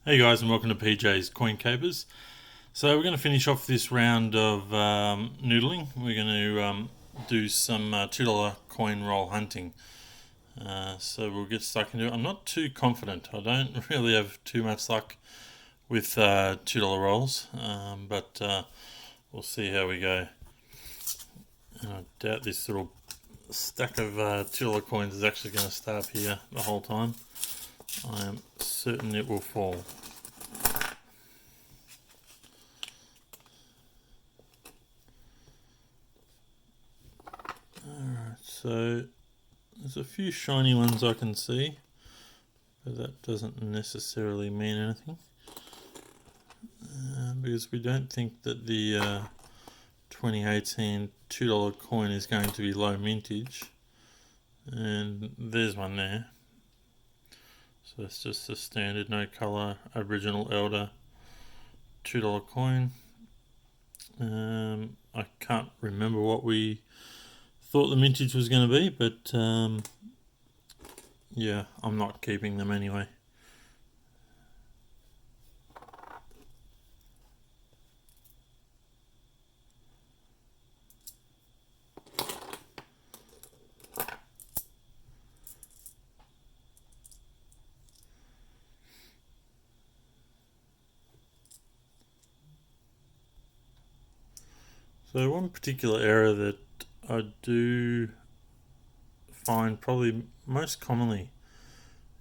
Hey guys, and welcome to PJ's Coin Capers. So we're going to finish off this round of noodling. We're going to do some $2 coin roll hunting. So we'll get stuck into it. I'm not too confident. I don't really have too much luck with $2 rolls, but we'll see how we go. I doubt this little stack of $2 coins is actually going to stay up here the whole time. I am certain it will fall. So there's a few shiny ones I can see, but that doesn't necessarily mean anything, because we don't think that the 2018 $2 coin is going to be low mintage. And there's one there. So it's just a standard no colour Aboriginal Elder $2 coin. I can't remember what we thought the mintage was going to be, but yeah, I'm not keeping them anyway. So one particular error that I do find probably most commonly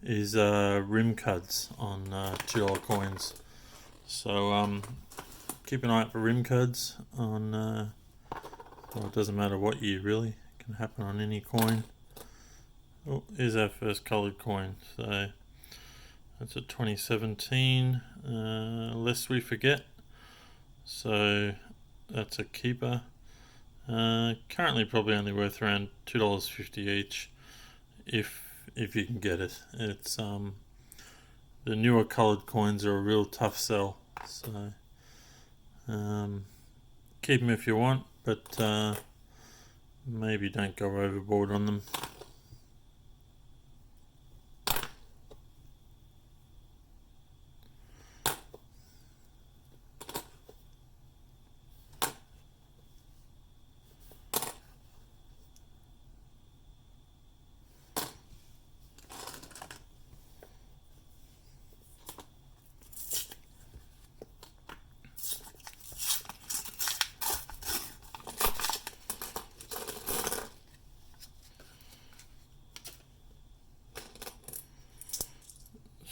is rim cuds on $2 coins. So keep an eye out for rim cuds on, well, it doesn't matter what year really, it can happen on any coin. Oh, here's our first coloured coin. So that's a 2017, lest we forget. So that's a keeper. Currently probably only worth around $2.50 each, if you can get it. It's the newer coloured coins are a real tough sell, so keep them if you want, but maybe don't go overboard on them.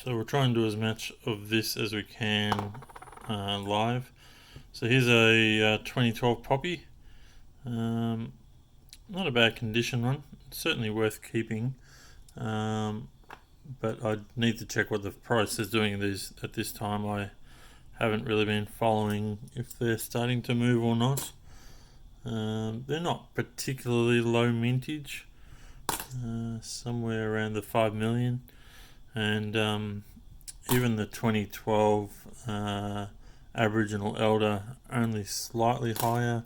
So we'll try and do as much of this as we can live. So here's a 2012 Poppy. Not a bad condition one. It's certainly worth keeping. But I need to check what the price is doing these at this time. I haven't really been following if they're starting to move or not. They're not particularly low mintage, somewhere around the 5 million, and even the 2012 Aboriginal Elder, only slightly higher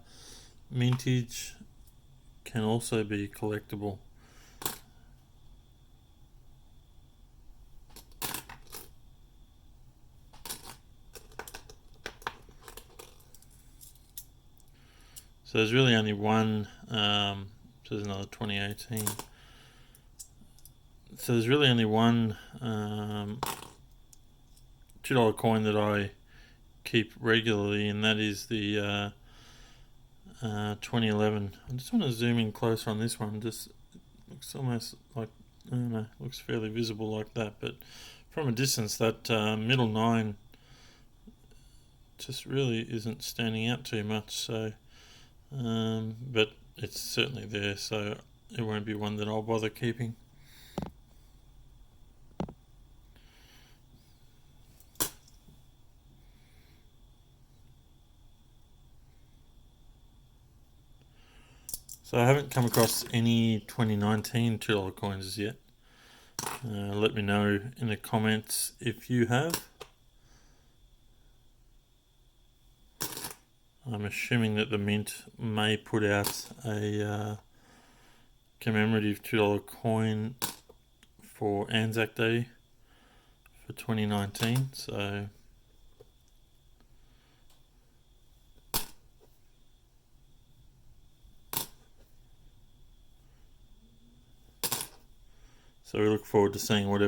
mintage, can also be collectible. So there's really only one, so there's another 2018. So there's really only one $2 coin that I keep regularly, and that is the 2011. I just want to zoom in closer on this one. Just looks almost like, I don't know, looks fairly visible like that, but from a distance, that middle 9 just really isn't standing out too much. So, but it's certainly there, so it won't be one that I'll bother keeping. So I haven't come across any 2019 $2 coins as yet. Let me know in the comments if you have. I'm assuming that the Mint may put out a commemorative $2 coin for Anzac Day for 2019. So we look forward to seeing what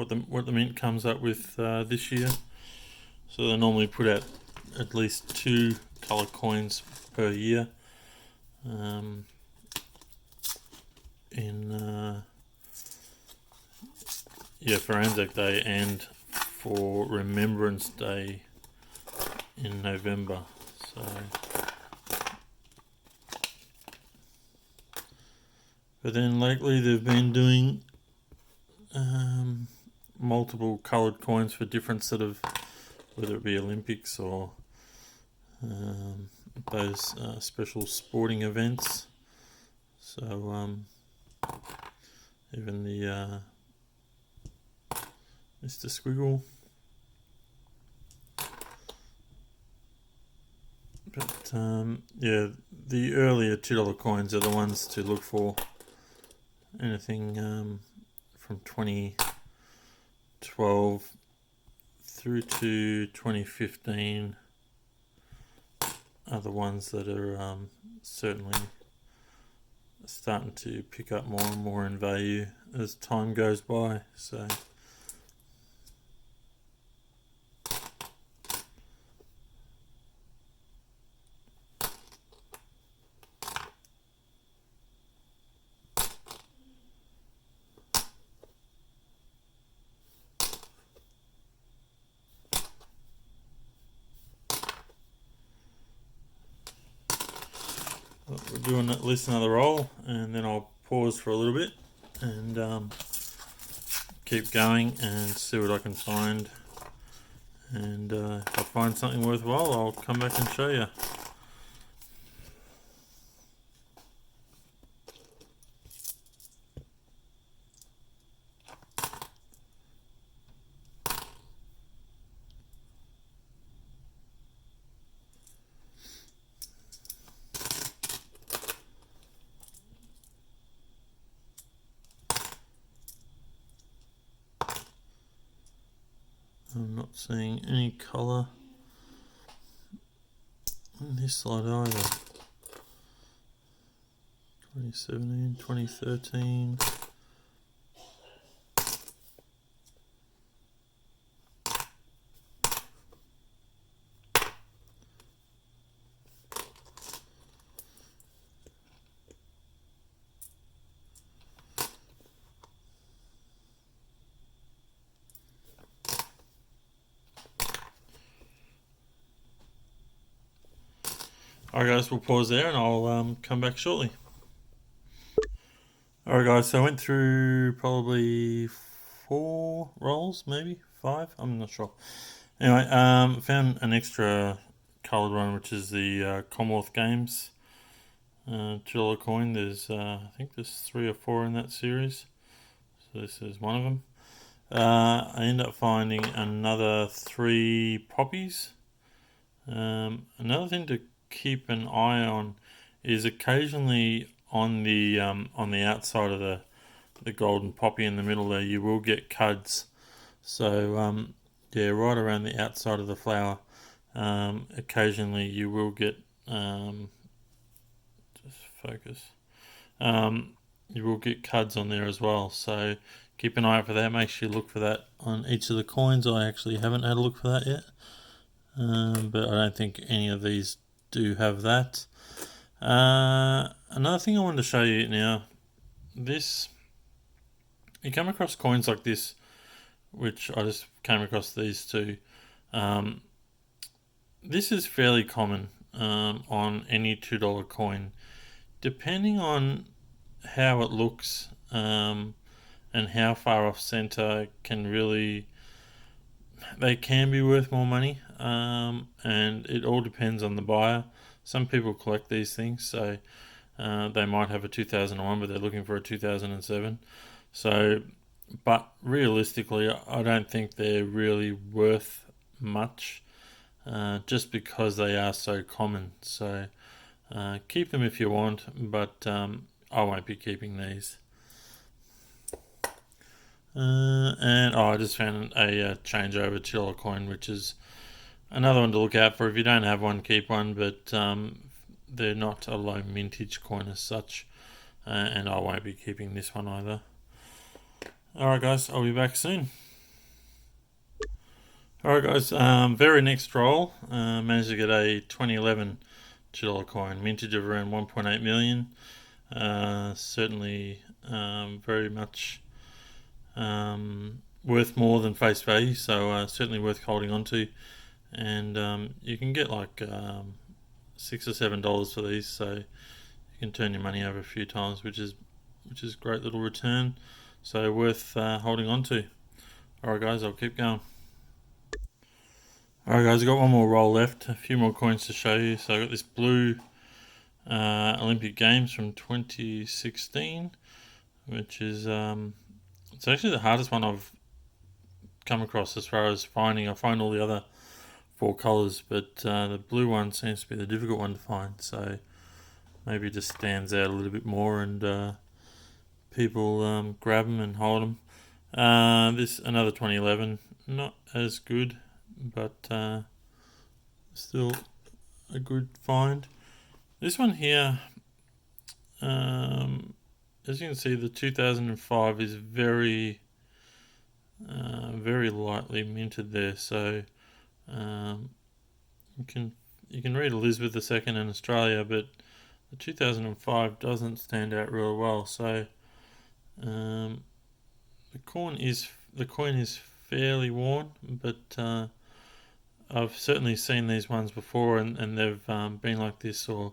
the Mint comes up with this year. So they normally put out at least 2 coloured coins per year. For Anzac Day and for Remembrance Day in November. But then lately they've been doing multiple coloured coins for different sort of, whether it be Olympics or those special sporting events. So even the Mr. Squiggle. But the earlier $2 coins are the ones to look for. Anything from 2012 through to 2015 are the ones that are certainly starting to pick up more and more in value as time goes by. So we're doing at least another roll, and then I'll pause for a little bit and keep going and see what I can find. And if I find something worthwhile, I'll come back and show you. I'm not seeing any colour on this side either. 2017, 2013. Alright guys, we'll pause there and I'll come back shortly. Alright guys, so I went through probably 4 rolls, maybe 5, I'm not sure. Anyway, found an extra coloured one, which is the Commonwealth Games $2 coin. I think there's 3 or 4 in that series, so this is one of them. I ended up finding another 3 poppies. Another thing to keep an eye on is occasionally on the outside of the golden poppy in the middle there, you will get cuds. So right around the outside of the flower, occasionally you will get just focus. You will get cuds on there as well. So keep an eye out for that. Make sure you look for that on each of the coins. I actually haven't had a look for that yet. But I don't think any of these do have that. Another thing I wanted to show you now, you come across coins like this, which I just came across these two. This is fairly common on any $2 coin, depending on how it looks and how far off center they can be worth more money, and it all depends on the buyer. Some people collect these things, so they might have a 2001 but they're looking for a 2007. So, but realistically I don't think they're really worth much, just because they are so common. So keep them if you want, but I won't be keeping these. And I just found a changeover $2 coin, which is another one to look out for. If you don't have one, keep one, but they're not a low mintage coin as such, and I won't be keeping this one either. Alright guys, I'll be back soon. Alright guys, very next roll, managed to get a 2011 $2 coin, mintage of around 1.8 million. Certainly very much worth more than face value, so certainly worth holding on to. And you can get like $6 or $7 for these, so you can turn your money over a few times, which is great little return. So worth holding on to. Alright guys, I'll keep going. Alright guys, I've got one more roll left, a few more coins to show you. So I got this blue Olympic Games from 2016, which is it's actually the hardest one I've come across as far as finding. I find all the other 4 colours, but the blue one seems to be the difficult one to find, so maybe it just stands out a little bit more, and people grab them and hold them. This another 2011, not as good, but still a good find. This one here, as you can see, the 2005 is very lightly minted there, so you can read Elizabeth II in Australia, but the 2005 doesn't stand out real well. So the coin is fairly worn, but I've certainly seen these ones before, and they've been like this, or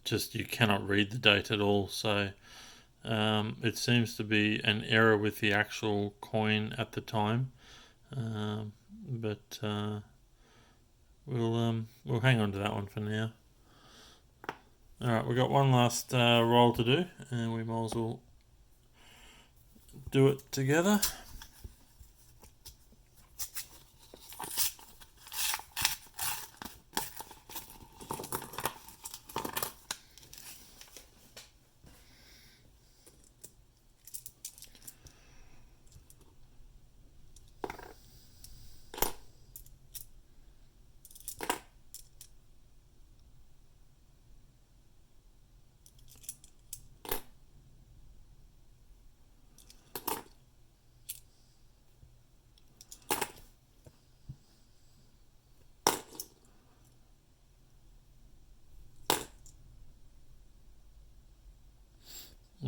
just you cannot read the date at all. So it seems to be an error with the actual coin at the time, but we'll hang on to that one for now. Alright, we've got one last roll to do, and we might as well do it together.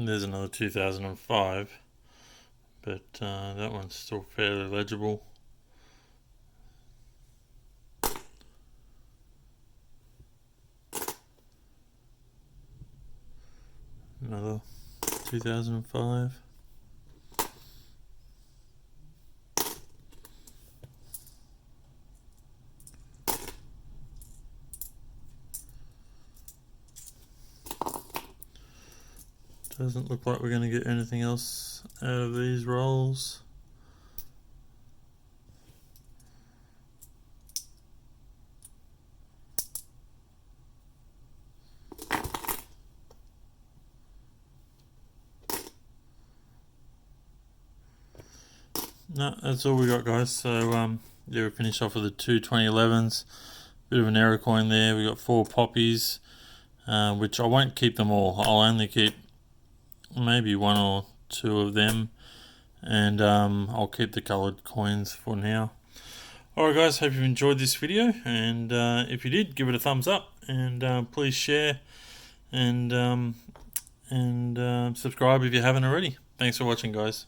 There's another 2005, but that one's still fairly legible. Another 2005. Doesn't look like we're going to get anything else out of these rolls. No, that's all we got, guys. So yeah, we finished off with the two 2011s. Bit of an error coin there. We got 4 poppies, which I won't keep them all. I'll only keep maybe 1 or 2 of them, and I'll keep the coloured coins for now. Alright guys, hope you enjoyed this video, and if you did, give it a thumbs up, and please share, and subscribe if you haven't already. Thanks for watching, guys.